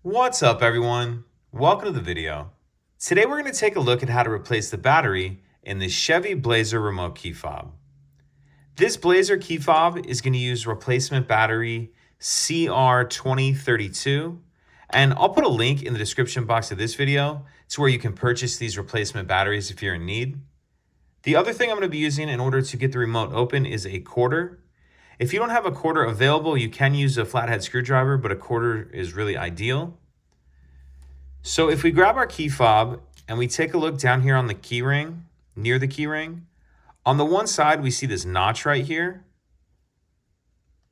What's up, everyone? Welcome to the video. Today we're going to take a look at how to replace the battery in the Chevy Blazer remote key fob. This Blazer key fob is going to use replacement battery CR2032, and I'll put a link in the description box of this video to where you can purchase these replacement batteries if you're in need. The other thing I'm going to be using in order to get the remote open is a quarter. If you don't have a quarter available, you can use a flathead screwdriver, but a quarter is really ideal. So if we grab our key fob and we take a look down here on the key ring, near the key ring, on the one side we see this notch right here.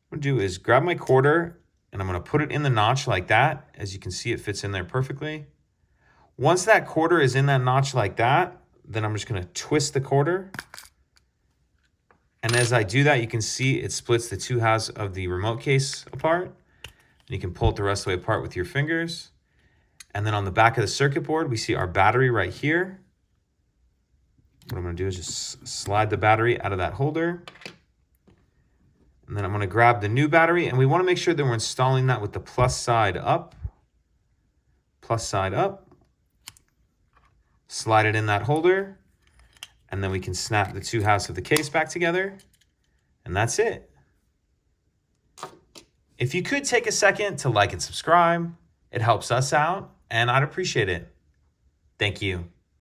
What I'm going to do is grab my quarter and I'm going to put it in the notch like that. As you can see, it fits in there perfectly. Once that quarter is in that notch like that, then I'm just going to twist the quarter. And as I do that, you can see it splits the two halves of the remote case apart. And you can pull it the rest of the way apart with your fingers. And then on the back of the circuit board, we see our battery right here. What I'm going to do is just slide the battery out of that holder. And then I'm going to grab the new battery. And we want to make sure that we're installing that with the plus side up. Plus side up. Slide it in that holder. And then we can snap the two halves of the case back together. And that's it. If you could take a second to like and subscribe, it helps us out, and I'd appreciate it. Thank you.